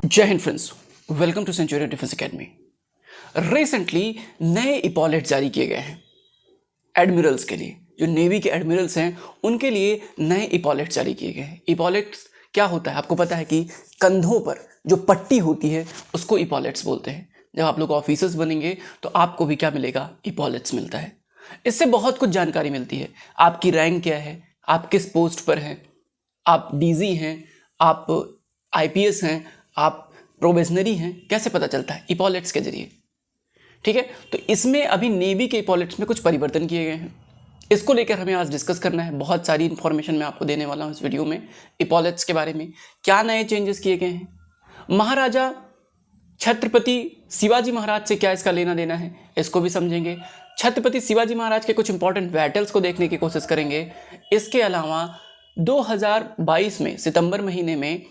जय हिंद friends, welcome to Centurion Defence Academy. Recently नए इपॉलेट जारी किए गए हैं एडमिरल्स के लिए। जो नेवी के एडमिरल्स हैं उनके लिए नए इपॉलेट जारी किए गए हैं। इपॉलेट्स क्या होता है आपको पता है कि कंधों पर जो पट्टी होती है उसको इपॉलेट्स बोलते हैं। जब आप लोग ऑफिसर्स बनेंगे तो आपको भी क्या मिलेगा, इपॉलेट्स मिलता है। इससे बहुत कुछ जानकारी मिलती है। आपकी रैंक क्या है, आप किस पोस्ट पर हैं, आप डीजी हैं, आप आईपीएस हैं, आप प्रोबेशनरी हैं, कैसे पता चलता है? इपॉलेट्स के जरिए। ठीक है, तो इसमें अभी नेवी के इपॉलेट्स में कुछ परिवर्तन किए गए हैं। इसको लेकर हमें आज डिस्कस करना है। बहुत सारी इंफॉर्मेशन मैं आपको देने वाला हूं इस वीडियो में इपॉलेट्स के बारे में। क्या नए चेंजेस किए गए हैं, महाराजा छत्रपति शिवाजी महाराज से क्या इसका लेना देना है, इसको भी समझेंगे। छत्रपति शिवाजी महाराज के कुछ इंपॉर्टेंट बैटल्स को देखने की कोशिश करेंगे। इसके अलावा 2022 में सितंबर महीने में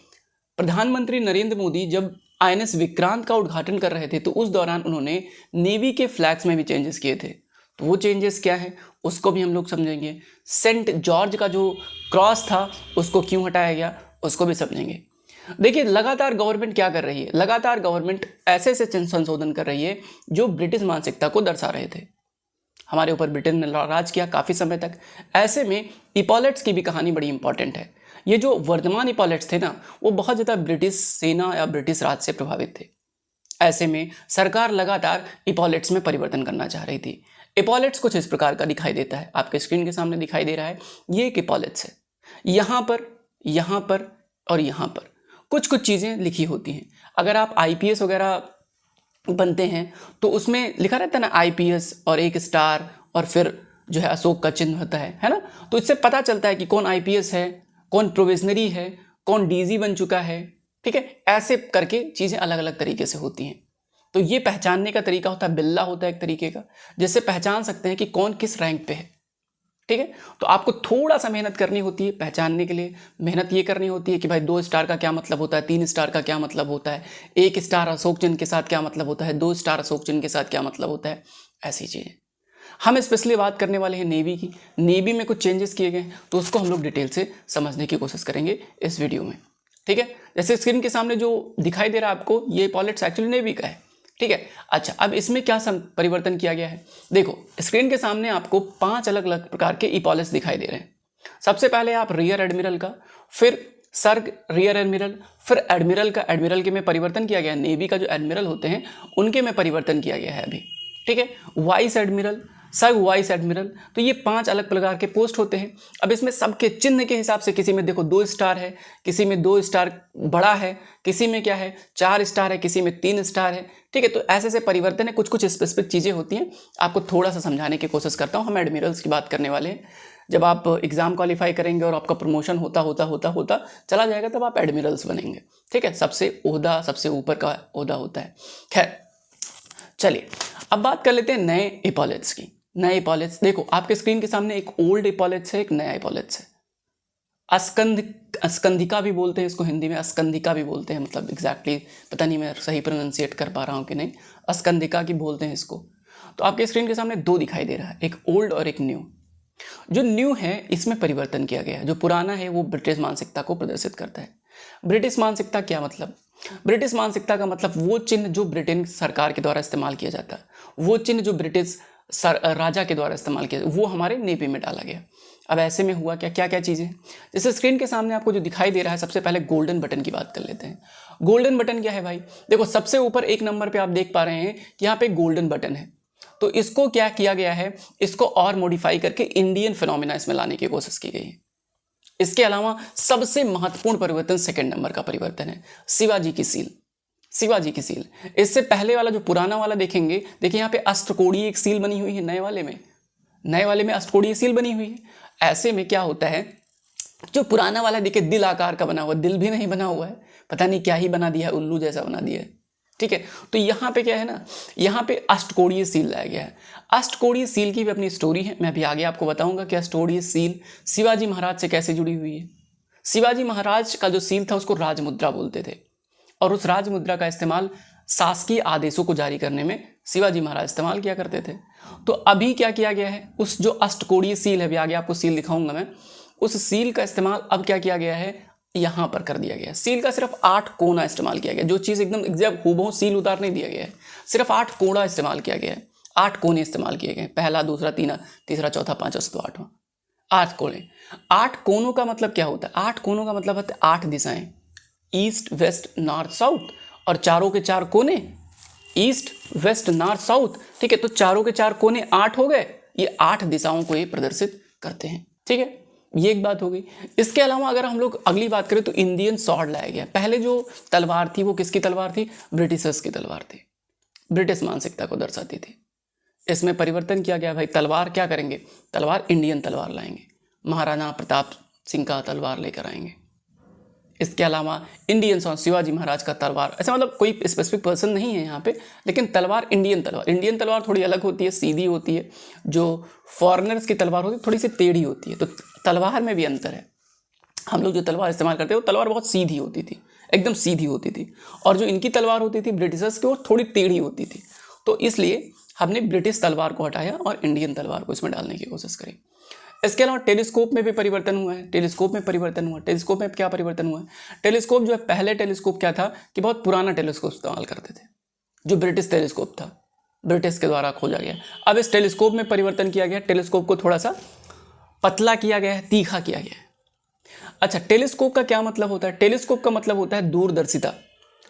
प्रधानमंत्री नरेंद्र मोदी जब आईएनएस विक्रांत का उद्घाटन कर रहे थे तो उस दौरान उन्होंने नेवी के फ्लैग्स में भी चेंजेस किए थे। तो वो चेंजेस क्या है उसको भी हम लोग समझेंगे। सेंट जॉर्ज का जो क्रॉस था उसको क्यों हटाया गया उसको भी समझेंगे। देखिए, लगातार गवर्नमेंट क्या कर रही है, लगातार गवर्नमेंट ऐसे ऐसे संशोधन कर रही है जो ब्रिटिश मानसिकता को दर्शा रहे थे। हमारे ऊपर ब्रिटेन ने राज किया काफ़ी समय तक। ऐसे में इपॉलेट्स की भी कहानी बड़ी इंपॉर्टेंट है। ये जो वर्तमान इपॉलेट्स थे ना, वो बहुत ज़्यादा ब्रिटिश सेना या ब्रिटिश राज से प्रभावित थे। ऐसे में सरकार लगातार इपॉलेट्स में परिवर्तन करना चाह रही थी। इपॉलेट्स कुछ इस प्रकार का दिखाई देता है, आपके स्क्रीन के सामने दिखाई दे रहा है। ये एक इपॉलेट्स है। यहाँ पर और यहाँ पर कुछ कुछ चीज़ें लिखी होती हैं। अगर आप आईपीएस वगैरह बनते हैं तो उसमें लिखा रहता है ना आईपीएस और एक स्टार और फिर जो है अशोक का चिन्ह होता है ना। तो इससे पता चलता है कि कौन आईपीएस है, कौन प्रोबेशनरी है, कौन डीजी बन चुका है। ठीक है, ऐसे करके चीज़ें अलग अलग तरीके से होती हैं। तो ये पहचानने का तरीका होता है, बिल्ला होता है एक तरीके का, जिससे पहचान सकते हैं कि कौन किस रैंक पे है। ठीक है, तो आपको थोड़ा सा मेहनत करनी होती है पहचानने के लिए। मेहनत ये करनी होती है कि भाई 2 स्टार का क्या मतलब होता है, 3 स्टार का क्या मतलब होता है, 1 स्टार अशोक चिन्ह के साथ क्या मतलब होता है, 2 स्टार अशोक चिन्ह के साथ क्या मतलब होता है, ऐसी चीज़ें। हम स्पेशली बात करने वाले हैं नेवी की। नेवी में कुछ चेंजेस किए गए हैं तो उसको हम लोग डिटेल से समझने की कोशिश करेंगे इस वीडियो में। ठीक है, जैसे स्क्रीन के सामने जो दिखाई दे रहा है आपको, ये इपॉलेट्स एक्चुअली नेवी का है। ठीक है, अच्छा, अब इसमें क्या परिवर्तन किया गया है, देखो स्क्रीन के सामने आपको 5 अलग अलग प्रकार के इपॉलेट्स दिखाई दे रहे हैं। सबसे पहले आप रियर एडमिरल का, फिर सर्ग रियर एडमिरल, फिर एडमिरल का। एडमिरल के में परिवर्तन किया गया है। नेवी का जो एडमिरल होते हैं उनके में परिवर्तन किया गया है अभी। ठीक है, वाइस एडमिरल, सर्ग वाइस एडमिरल। तो ये 5 अलग प्रकार के पोस्ट होते हैं। अब इसमें सबके चिन्ह के हिसाब से किसी में देखो 2 स्टार है, किसी में 2 स्टार बड़ा है, किसी में क्या है 4 स्टार है, किसी में 3 स्टार है। ठीक है, तो ऐसे ऐसे परिवर्तन है, कुछ कुछ स्पेसिफिक चीज़ें होती हैं। आपको थोड़ा सा समझाने की कोशिश करता हूँ। हम एडमिरल्स की बात करने वाले हैं। जब आप एग्जाम क्वालिफाई करेंगे और आपका प्रमोशन होता चला जाएगा तब आप एडमिरल्स बनेंगे। ठीक है, सबसे ओहदा सबसे ऊपर का ओहदा होता है। खैर चलिए, अब बात कर लेते हैं नए इपॉलेट्स की। नए इपॉलेट्स देखो आपके स्क्रीन के सामने, एक ओल्ड इपॉलेट्स है, एक नया इपॉलेट्स है। अस्कंधिका भी बोलते हैं इसको, हिंदी में अस्कंधिका भी बोलते हैं। मतलब एग्जैक्टली पता नहीं मैं सही प्रोनाउंसिएट कर पा रहा हूँ कि नहीं, अस्कंधिका की बोलते हैं इसको। तो आपके स्क्रीन के सामने 2 दिखाई दे रहा है, एक ओल्ड और एक न्यू। जो न्यू है इसमें परिवर्तन किया गया है। जो पुराना है वो ब्रिटिश मानसिकता को प्रदर्शित करता है। ब्रिटिश मानसिकता क्या मतलब, ब्रिटिश मानसिकता का मतलब वो चिन्ह जो ब्रिटेन सरकार के द्वारा इस्तेमाल किया जाता है, वो चिन्ह जो ब्रिटिश राजा के द्वारा इस्तेमाल किया, वो हमारे नेवी में डाला गया। अब ऐसे में हुआ क्या क्या क्या चीज़ें, जैसे स्क्रीन के सामने आपको जो दिखाई दे रहा है, सबसे पहले गोल्डन बटन की बात कर लेते हैं। गोल्डन बटन क्या है भाई, देखो सबसे ऊपर 1 नंबर पे आप देख पा रहे हैं कि यहाँ पे गोल्डन बटन है। तो इसको क्या किया गया है, इसको और मॉडिफाई करके इंडियन फिनोमिना इसमें लाने की कोशिश की गई है। इसके अलावा सबसे महत्वपूर्ण परिवर्तन 2nd नंबर का परिवर्तन है, शिवाजी की सील। शिवाजी की सील, इससे पहले वाला जो पुराना वाला देखेंगे, देखिए यहाँ पे अष्टकोणीय एक सील बनी हुई है। नए वाले में अष्टकोणीय सील बनी हुई है। ऐसे में क्या होता है, जो पुराना वाला देखिए दिल आकार का बना हुआ, दिल भी नहीं बना हुआ है, पता नहीं क्या ही बना दिया है, उल्लू जैसा बना दिया है। ठीक है, तो यहाँ पे क्या है ना, यहाँ पे अष्टकोणीय सील लाया गया है। अष्टकोणीय सील की भी अपनी स्टोरी है, मैं अभी आगे आपको बताऊंगा कि अष्टकोणीय सील शिवाजी महाराज से कैसे जुड़ी हुई है। शिवाजी महाराज का जो सील था उसको राजमुद्रा बोलते थे, और उस राजमुद्रा का इस्तेमाल शासकीय आदेशों को जारी करने में शिवाजी महाराज इस्तेमाल किया करते थे। तो अभी क्या किया गया है, उस जो अष्टकोणीय सील है, अभी आगे आपको सील दिखाऊंगा मैं, उस सील का इस्तेमाल अब क्या किया गया है, यहाँ पर कर दिया गया। सील का सिर्फ 8 कोना इस्तेमाल किया गया, जो चीज़ एकदम एग्जैक्ट हूबहू सील उतार नहीं दिया गया है, सिर्फ 8 कोना इस्तेमाल किया गया है, 8 कोने इस्तेमाल किए गए, पहला, दूसरा, तीसरा, चौथा, पांचवा, तो 8वां, 8 कोने। 8 कोनों का मतलब क्या होता है? 8 कोनों का मतलब होता है 8 दिशाएं, ईस्ट, वेस्ट, नॉर्थ, साउथ, और चारों के 4 कोने, ईस्ट, वेस्ट, नॉर्थ, साउथ। ठीक है, तो चारों के 4 कोने 8 हो गए, ये 8 दिशाओं को ये प्रदर्शित करते हैं। ठीक है, ये एक बात हो गई। इसके अलावा अगर हम लोग अगली बात करें तो इंडियन स्वॉर्ड लाया गया। पहले जो तलवार थी वो किसकी तलवार थी? ब्रिटिशर्स की तलवार थी, ब्रिटिश मानसिकता को दर्शाती थी। इसमें परिवर्तन किया गया, भाई तलवार क्या करेंगे? तलवार इंडियन तलवार लाएंगे, महाराणा प्रताप सिंह का तलवार लेकर आएंगे। इसके अलावा इंडियन स्वॉर्ड, शिवाजी महाराज का तलवार, ऐसा मतलब कोई स्पेसिफिक पर्सन नहीं है यहाँ पे, लेकिन तलवार इंडियन तलवार। इंडियन तलवार थोड़ी अलग होती है, सीधी होती है। जो फॉरेनर्स की तलवार होती है थोड़ी सी टेढ़ी होती है, तो तलवार में भी अंतर है। हम लोग जो तलवार इस्तेमाल करते हैं वो तलवार बहुत सीधी होती थी, एकदम सीधी होती थी, और जो इनकी तलवार होती थी ब्रिटिशर्स की, वो थोड़ी टेढ़ी होती थी। तो इसलिए हमने ब्रिटिश तलवार को हटाया और इंडियन तलवार को इसमें डालने की कोशिश करी। इसके अलावा टेलीस्कोप में भी परिवर्तन हुआ है। टेलीस्कोप में परिवर्तन हुआ, टेलीस्कोप में क्या परिवर्तन हुआ है? टेलीस्कोप जो है, पहले टेलीस्कोप क्या था कि बहुत पुराना टेलीस्कोप इस्तेमाल करते थे, जो ब्रिटिश टेलीस्कोप था, ब्रिटिश के द्वारा खोजा गया। अब इस टेलीस्कोप में परिवर्तन किया गया, टेलीस्कोप को थोड़ा सा पतला किया गया है, तीखा किया गया है। अच्छा, टेलीस्कोप का क्या मतलब होता है? टेलीस्कोप का मतलब होता है दूरदर्शिता,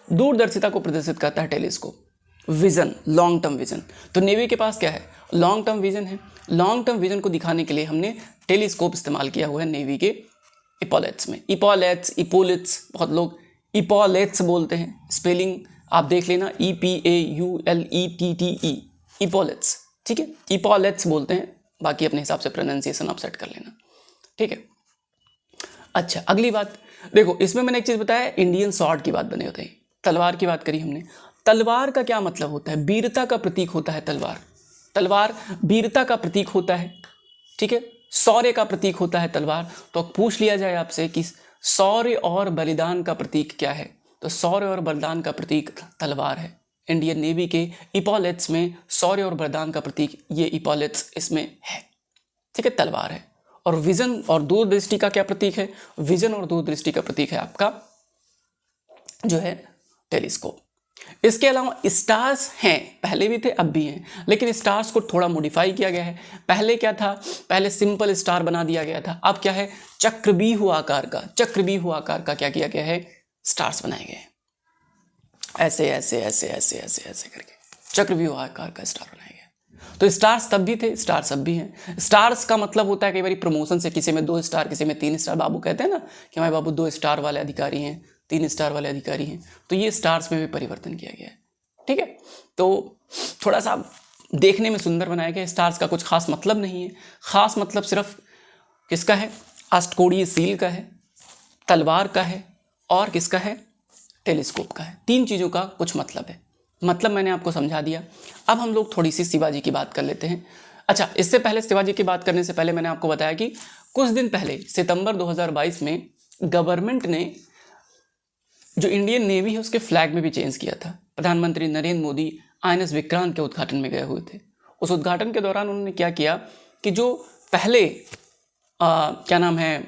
दूरदर्शिता को प्रदर्शित करता है telescope. Vision, long term vision, तो नेवी के पास क्या है? लॉन्ग टर्म विजन है। लॉन्ग टर्म विजन को दिखाने के लिए हमने टेलीस्कोप इस्तेमाल किया हुआ है नेवी के इपॉलेट्स में। इपॉलेट्स, इपोलिट्स, बहुत लोग इपॉलेट्स बोलते हैं, स्पेलिंग आप देख लेना, EPAULETTE, इपॉलेट्स। ठीक है, इपॉलेट्स बोलते हैं, बाकी अपने हिसाब से प्रोनाउंसिएशन आप सेट कर लेना। ठीक है, अच्छा अगली बात देखो, इसमें मैंने एक चीज़ बताया, इंडियन स्वॉर्ड की बात बने होते हैं, तलवार की बात करी हमने। तलवार का क्या मतलब होता है? वीरता का प्रतीक होता है तलवार। तलवार वीरता का प्रतीक होता है। ठीक है, शौर्य का प्रतीक होता है तलवार। तो पूछ लिया जाए आपसे कि शौर्य और बलिदान का प्रतीक क्या है, तो शौर्य और बलिदान का प्रतीक तलवार है। इंडियन नेवी के इपॉलेट्स में शौर्य और बलिदान का प्रतीक ये इपॉलेट्स इसमें है। ठीक है, तलवार है। और विजन और दूरदृष्टि का क्या प्रतीक है? विजन और दूरदृष्टि का प्रतीक है आपका जो है टेलीस्कोप। इसके अलावा स्टार्स हैं, पहले भी थे अब भी हैं, लेकिन स्टार्स को थोड़ा मॉडिफाई किया गया है। पहले क्या था? पहले सिंपल स्टार बना दिया गया था, अब क्या है? चक्रव्यूह आकार का, चक्रव्यूह आकार का क्या किया गया है? स्टार्स बनाए गए, ऐसे ऐसे ऐसे ऐसे ऐसे ऐसे करके चक्रव्यूह आकार का स्टार बनाया गया। तो स्टार्स तब भी थे, स्टार्स अब भी हैं। स्टार्स का मतलब होता है कई बार प्रमोशन से किसी में 2 स्टार, किसी में 3 स्टार, बाबू कहते हैं ना कि हमारे बाबू 2 स्टार वाले अधिकारी हैं, 3 स्टार वाले अधिकारी हैं, तो ये स्टार्स में भी परिवर्तन किया गया है। ठीक है, तो थोड़ा सा देखने में सुंदर बनाया गया। स्टार्स का कुछ खास मतलब नहीं है, खास मतलब सिर्फ किसका है? अष्टकोणीय सील का है, तलवार का है, और किसका है? टेलीस्कोप का है। 3 चीज़ों का कुछ मतलब है, मतलब मैंने आपको समझा दिया। अब हम लोग थोड़ी सी शिवाजी की बात कर लेते हैं। अच्छा, इससे पहले शिवाजी की बात करने से पहले मैंने आपको बताया कि कुछ दिन पहले सितंबर 2022 में गवर्नमेंट ने जो इंडियन नेवी है उसके फ्लैग में भी चेंज किया था। प्रधानमंत्री नरेंद्र मोदी INS विक्रांत के उद्घाटन में गए हुए थे। उस उद्घाटन के दौरान उन्होंने क्या किया कि जो पहले क्या नाम है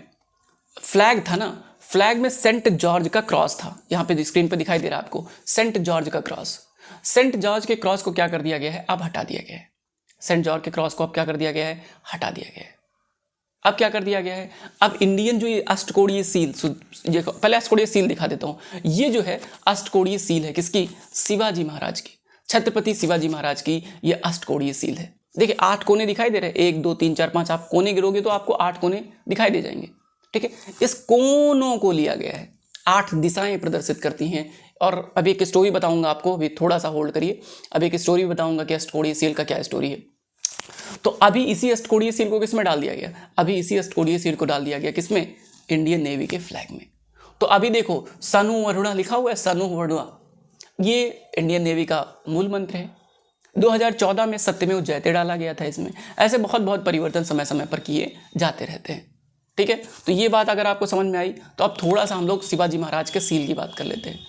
फ्लैग था ना, फ्लैग में सेंट जॉर्ज का क्रॉस था, यहाँ पे स्क्रीन पे दिखाई दे रहा है आपको, सेंट जॉर्ज का क्रॉस। सेंट जॉर्ज के क्रॉस को क्या कर दिया गया है? अब हटा दिया गया है। सेंट जॉर्ज के क्रॉस को अब क्या कर दिया गया है? हटा दिया गया है। अब क्या कर दिया गया है? अब इंडियन जो ये अष्टकोणीय सील, ये पहले अष्टकोणीय सील दिखा देता हूँ। ये जो है अष्टकोणीय सील है, किसकी? शिवाजी महाराज की, छत्रपति शिवाजी महाराज की ये अष्टकोणीय सील है। देखिए 8 कोने दिखाई दे रहे हैं, 1 2 3 4 5, आप कोने गिरोगे तो आपको 8 कोने दिखाई दे जाएंगे। ठीक है, इस कोनों को लिया गया है, 8 दिशाएं प्रदर्शित करती हैं। और अभी एक स्टोरी बताऊंगा आपको, अभी थोड़ा सा होल्ड करिए, अभी एक स्टोरी बताऊंगा कि अष्टकोणीय सील का क्या स्टोरी है। तो अभी इसी अष्टकोणीय सील को किसमें डाल दिया गया? अभी इसी अष्टकोणीय सील को डाल दिया गया किसमें? इंडियन नेवी के फ्लैग में। तो अभी देखो सनु वरुणा लिखा हुआ है, सनु वरुणा, ये इंडियन नेवी का मूल मंत्र है। 2014 में सत्यमेव जयते डाला गया था इसमें। ऐसे बहुत बहुत परिवर्तन समय समय पर किए जाते रहते हैं। ठीक है, तो ये बात अगर आपको समझ में आई तो अब थोड़ा सा हम लोग शिवाजी महाराज के सील की बात कर लेते हैं।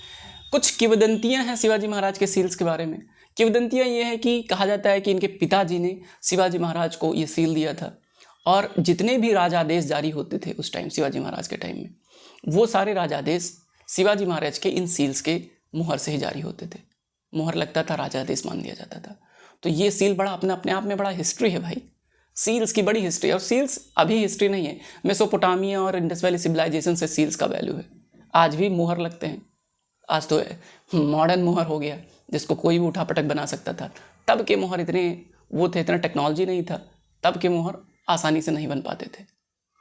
कुछ किंवदंतियां हैं शिवाजी महाराज के सील्स के बारे में। किंवदंतियां ये है कि कहा जाता है कि इनके पिताजी ने शिवाजी महाराज को ये सील दिया था, और जितने भी राजादेश जारी होते थे उस टाइम शिवाजी महाराज के टाइम में, वो सारे राजादेश शिवाजी महाराज के इन सील्स के मुहर से ही जारी होते थे। मुहर लगता था, राजादेश मान दिया जाता था। तो ये सील बड़ा अपने आप में बड़ा हिस्ट्री है भाई, सील्स की बड़ी हिस्ट्री है। और सील्स अभी हिस्ट्री नहीं है, मेसोपोटामिया और इंडस वैली सिविलाइजेशन से सील्स का वैल्यू है। आज भी मुहर लगते हैं, आज तो मॉडर्न मुहर हो गया जिसको कोई भी उठा पटक बना सकता था। तब के मुहर इतने वो थे, इतना टेक्नोलॉजी नहीं था, तब के मुहर आसानी से नहीं बन पाते थे।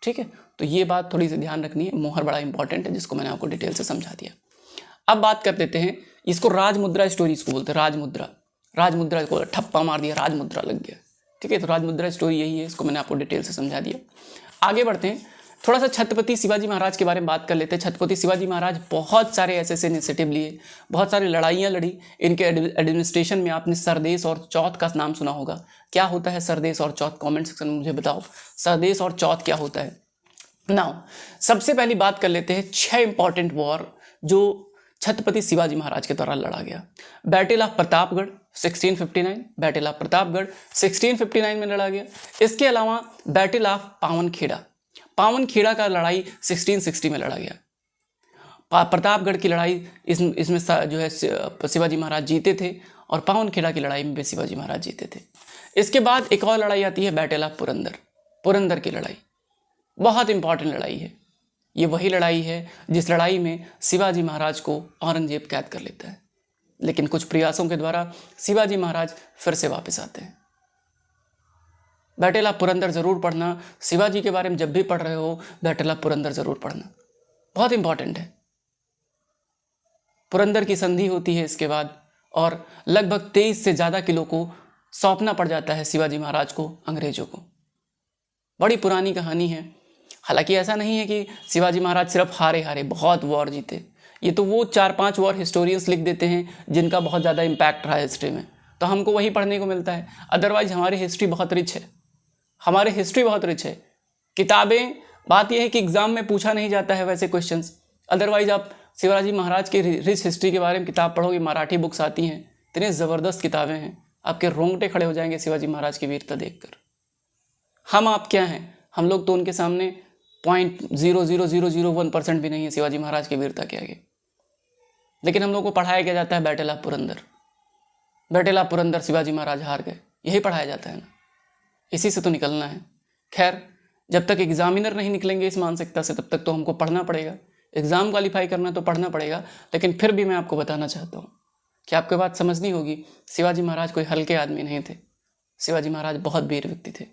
ठीक है, तो ये बात थोड़ी सी ध्यान रखनी है, मुहर बड़ा इंपॉर्टेंट है, जिसको मैंने आपको डिटेल से समझा दिया। अब बात कर लेते हैं, इसको राजमुद्रा स्टोरीज को बोलते हैं। राजमुद्रा को ठप्पा मार दिया, राजमुद्रा लग गया। ठीक है, तो राजमुद्रा स्टोरी यही है, इसको मैंने आपको डिटेल से समझा दिया। आगे बढ़ते हैं, थोड़ा सा छत्रपति शिवाजी महाराज के बारे में बात कर लेते हैं। छत्रपति शिवाजी महाराज बहुत सारे ऐसे इनिशिएटिव लिए, बहुत सारी लड़ाइयाँ लड़ी। इनके एडमिनिस्ट्रेशन में आपने सरदेश और चौथ का नाम सुना होगा। क्या होता है सरदेश और चौथ? कमेंट सेक्शन में मुझे बताओ, सरदेश और चौथ क्या होता है। नाउ सबसे पहली बात कर लेते हैं 6 इंपॉर्टेंट वॉर जो छत्रपति शिवाजी महाराज के द्वारा लड़ा गया। Battle of Pratapgarh 1659, battle of Pratapgarh 1659 में लड़ा गया। इसके अलावा बैटल ऑफ पावनखेड़ा का लड़ाई 1660 में लड़ा गया। प्रतापगढ़ की लड़ाई इसमें जो है शिवाजी महाराज जीते थे, और पावनखेड़ा की लड़ाई में भी शिवाजी महाराज जीते थे। इसके बाद एक और लड़ाई आती है, बैटल ऑफ पुरंदर की लड़ाई। बहुत इंपॉर्टेंट लड़ाई है, ये वही लड़ाई है जिस लड़ाई में शिवाजी महाराज को औरंगजेब कैद कर लेता है, लेकिन कुछ प्रयासों के द्वारा शिवाजी महाराज फिर से वापस आते हैं। बैटल ऑफ पुरंदर जरूर पढ़ना, शिवाजी के बारे में जब भी पढ़ रहे हो बैटल ऑफ पुरंदर जरूर पढ़ना, बहुत इंपॉर्टेंट है। पुरंदर की संधि होती है इसके बाद, और लगभग 23 से ज़्यादा किलो को सौंपना पड़ जाता है शिवाजी महाराज को अंग्रेजों को। बड़ी पुरानी कहानी है। हालांकि ऐसा नहीं है कि शिवाजी महाराज सिर्फ हारे, बहुत वॉर जीते। ये तो वो 4-5 वॉर हिस्टोरियंस लिख देते हैं जिनका बहुत ज़्यादा इम्पैक्ट रहा है हिस्ट्री में, तो हमको वही पढ़ने को मिलता है। अदरवाइज हमारी हिस्ट्री बहुत रिच है, हमारी हिस्ट्री बहुत रिच है। किताबें, बात यह है कि एग्जाम में पूछा नहीं जाता है वैसे क्वेश्चंस। अदरवाइज आप शिवाजी महाराज की रिच हिस्ट्री के बारे में किताब पढ़ोगे, मराठी बुक्स आती हैं, इतनी ज़बरदस्त किताबें हैं, आपके रोंगटे खड़े हो जाएंगे शिवाजी महाराज की वीरता देखकर। हम आप क्या हैं? हम लोग तो उनके सामने 0.00001% भी नहीं है शिवाजी महाराज की वीरता के आगे। लेकिन हम लोग को पढ़ाया क्या जाता है? बैटल ऑफ पुरंदर शिवाजी महाराज हार गए, यही पढ़ाया जाता है ना, इसी से तो निकलना है। खैर, जब तक एग्जामिनर नहीं निकलेंगे इस मानसिकता से, तब तक तो हमको पढ़ना पड़ेगा। एग्ज़ाम क्वालिफाई करना तो पढ़ना पड़ेगा, लेकिन फिर भी मैं आपको बताना चाहता हूँ कि आपको बात समझनी होगी, शिवाजी महाराज कोई हल्के आदमी नहीं थे, शिवाजी महाराज बहुत वीर व्यक्ति थे।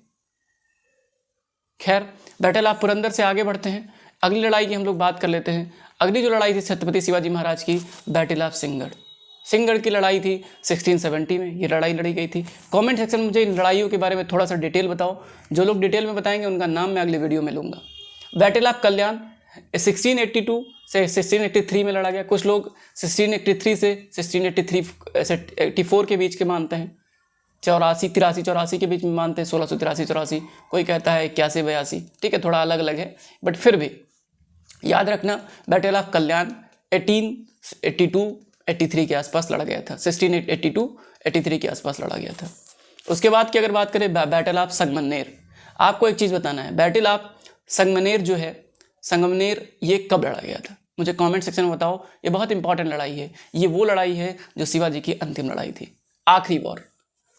खैर, बैटल ऑफ पुरंदर से आगे बढ़ते हैं, अगली लड़ाई की हम लोग बात कर लेते हैं। अगली जो लड़ाई थी छत्रपति शिवाजी महाराज की, बैटल ऑफ सिंहगढ़ की लड़ाई थी 1670 में, ये लड़ाई लड़ी गई थी। कमेंट सेक्शन में मुझे इन लड़ाइयों के बारे में थोड़ा सा डिटेल बताओ। जो लोग डिटेल में बताएंगे उनका नाम मैं अगले वीडियो में लूँगा। बैटल ऑफ कल्याण 1682 से 1683 में लड़ा गया। कुछ लोग 1683 से 1684 के बीच के मानते हैं, 83 के बीच में मानते हैं, 1683-84, कोई कहता है 81-82। ठीक है, थोड़ा अलग अलग है, बट फिर भी याद रखना बैटल ऑफ कल्याण 1882-83 के आसपास लड़ा गया था, 1682-83 के आसपास लड़ा गया था। उसके बाद की अगर बात करें बैटल ऑफ संगमनेर, आपको एक चीज़ बताना है, बैटल ऑफ संगमनेर जो है, संगमनेर ये कब लड़ा गया था? मुझे कमेंट सेक्शन में बताओ। ये बहुत इंपॉर्टेंट लड़ाई है, ये वो लड़ाई है जो शिवाजी की अंतिम लड़ाई थी, आखिरी वॉर।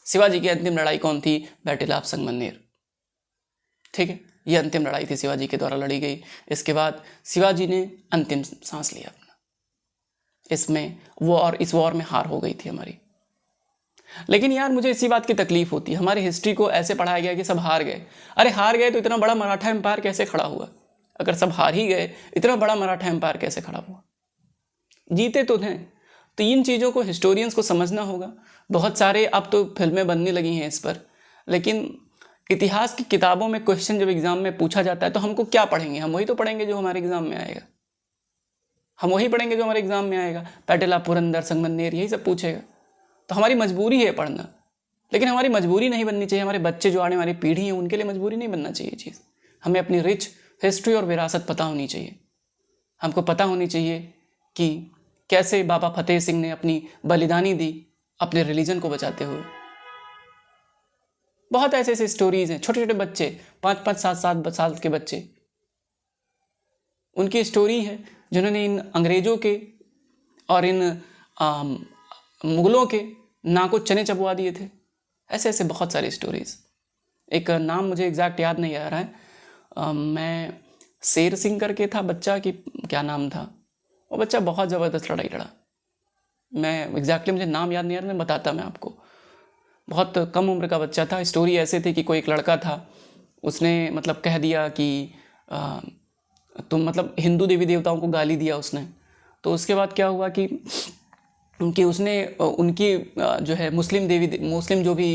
शिवाजी की अंतिम लड़ाई कौन थी? Battle of Sangamner. ठीक है, ये अंतिम लड़ाई थी शिवाजी के द्वारा लड़ी गई। इसके बाद शिवाजी ने अंतिम सांस लिया अपना, इसमें इस वॉर में हार हो गई थी हमारी। लेकिन यार मुझे इसी बात की तकलीफ होती है, हमारी हिस्ट्री को ऐसे पढ़ाया गया कि सब हार गए। अरे हार गए तो इतना बड़ा मराठा एम्पायर कैसे खड़ा हुआ? अगर सब हार ही गए, इतना बड़ा मराठा एम्पायर कैसे खड़ा हुआ? जीते तो थे। तो इन चीज़ों को हिस्टोरियंस को समझना होगा। बहुत सारे अब तो फिल्में बनने लगी हैं इस पर, लेकिन इतिहास की किताबों में क्वेश्चन जब एग्जाम में पूछा जाता है तो हमको क्या पढ़ेंगे? हम वही तो पढ़ेंगे जो हमारे एग्जाम में आएगा, बैटल ऑफ पुरंदर, संगमनेर, यही सब पूछेगा। तो हमारी मजबूरी है पढ़ना, लेकिन हमारी मजबूरी नहीं बननी चाहिए, हमारे बच्चे जो आने वाली पीढ़ी है उनके लिए मजबूरी नहीं बनना चाहिए चीज़। हमें अपनी रिच हिस्ट्री और विरासत पता होनी चाहिए। हमको पता होनी चाहिए कि कैसे बाबा फतेह सिंह ने अपनी बलिदानी दी अपने रिलीजन को बचाते हुए। बहुत ऐसे ऐसे स्टोरीज हैं। छोटे छोटे बच्चे 5-5 7-7 साल के बच्चे, उनकी स्टोरी है जिन्होंने इन अंग्रेज़ों के और इन मुग़लों के नाक चने चबवा दिए थे। ऐसे ऐसे बहुत सारी स्टोरीज़। एक नाम मुझे एग्जैक्ट याद नहीं आ रहा है, मैं शेर सिंह करके था बच्चा कि क्या नाम था, वो बच्चा बहुत ज़बरदस्त लड़ाई लड़ा। मैं एग्जैक्टली मुझे नाम याद नहीं आ रहा, मैं बताता मैं आपको। बहुत कम उम्र का बच्चा था। स्टोरी ऐसे थी कि कोई एक लड़का था, उसने मतलब कह दिया कि तुम मतलब हिंदू देवी देवताओं को गाली दिया उसने। तो उसके बाद क्या हुआ कि उसने उनकी जो है मुस्लिम जो भी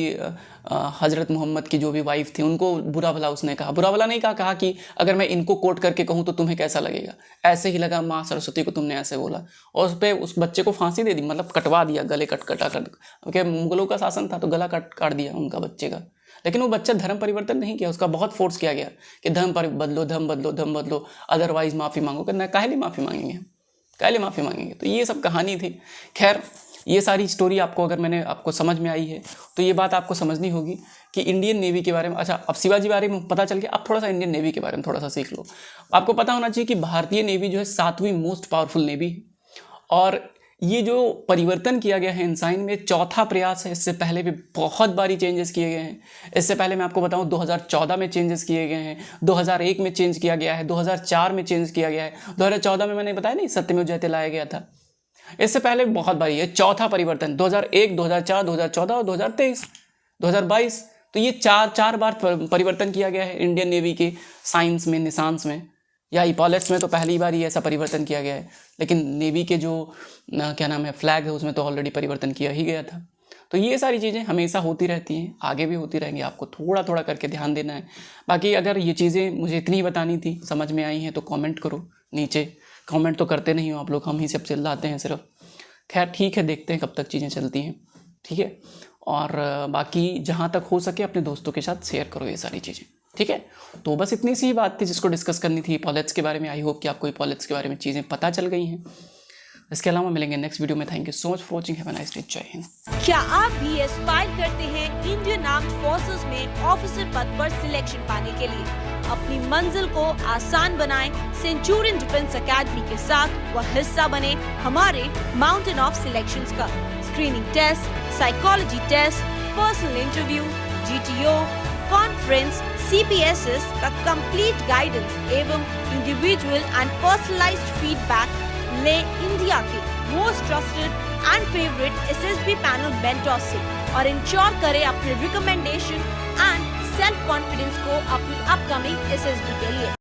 हज़रत मोहम्मद की जो भी वाइफ थी उनको बुरा भला उसने कहा। बुरा भला नहीं कहा कि अगर मैं इनको कोट करके कहूँ तो तुम्हें कैसा लगेगा, ऐसे ही लगा माँ सरस्वती को तुमने ऐसे बोला। और उस पर उस बच्चे को फांसी दे दी, मतलब कटवा दिया, गले कटा कर। क्योंकि मुगलों का शासन था तो गला काट दिया उनका बच्चे का। लेकिन वो बच्चा धर्म परिवर्तन नहीं किया, उसका बहुत फोर्स किया गया कि धर्म बदलो, अदरवाइज माफ़ी मांगो। कि काहे लिए माफ़ी मांगेंगे, काहे लिए माफ़ी मांगेंगे। तो ये सब कहानी थी। खैर, ये सारी स्टोरी आपको अगर मैंने आपको समझ में आई है तो ये बात आपको समझनी होगी कि इंडियन नेवी के बारे में, अच्छा अब शिवाजी बारे में पता चल गया, अब थोड़ा सा इंडियन नेवी के बारे में थोड़ा सा सीख लो। आपको पता होना चाहिए कि भारतीय नेवी जो है 7वीं मोस्ट पावरफुल नेवी है। और ये जो परिवर्तन किया गया है इंसान में, चौथा प्रयास है। इससे पहले भी बहुत बारी चेंजेस किए गए हैं। इससे पहले मैं आपको बताऊं 2014 में चेंजेस किए गए हैं, 2001 में चेंज किया गया है, 2004 में चेंज किया गया है, 2014 में मैंने बताया नहीं सत्यमेव जयते लाया गया था। इससे पहले बहुत बारी है। चौथा परिवर्तन 2001, 2004, 2014 और 2023, 2022। तो ये चार बार परिवर्तन किया गया है इंडियन नेवी के साइंस में, निशांस में या इपॉलेट्स में तो पहली बार ही ऐसा परिवर्तन किया गया है। लेकिन नेवी के जो क्या नाम है फ्लैग है उसमें तो ऑलरेडी परिवर्तन किया ही गया था। तो ये सारी चीज़ें हमेशा होती रहती हैं, आगे भी होती रहेंगी। आपको थोड़ा थोड़ा करके ध्यान देना है। बाकी अगर ये चीज़ें मुझे इतनी ही बतानी थी, समझ में आई हैं तो कमेंट करो नीचे। कमेंट तो करते नहीं हो आप लोग, हम ही सब चिल्लाते हैं सिर्फ। खैर ठीक है, देखते हैं कब तक चीज़ें चलती हैं, ठीक है। और बाकी जहाँ तक हो सके अपने दोस्तों के साथ शेयर करो ये सारी चीज़ें, ठीक है। तो बस इतनी सी बात थी जिसको डिस्कस करनी थी इपॉलेट्स के बारे में। आई होप कि आपको इपॉलेट्स के बारे में चीज़ें पता चल गई हैं। इसके अलावा मिलेंगे नेक्स्ट वीडियो में। Thank you so much for watching. Have a nice day. जय हिंद। क्या आप भी एस्पायर करते हैं इंडियन आर्म्ड फोर्सेस में ऑफिसर पद पर सिलेक्शन पाने के लिए? अपनी मंजिल को आसान बनाएं सेंचुरियन डिफेंस एकेडमी के साथ व हिस्सा बने हमारे माउंटेन ऑफ सिलेक्शंस का। Screening test, psychology test, personal interview, GTO, conference, CPSS का कंप्लीट गाइडेंस एवं इंडिविजुअल एंड पर्सनलाइज्ड फीडबैक ले इंडिया के most trusted and favourite SSB panel mentor से और इंश्योर करें अपने रिकमेंडेशन एंड सेल्फ कॉन्फिडेंस को अपनी अपकमिंग SSB के लिए।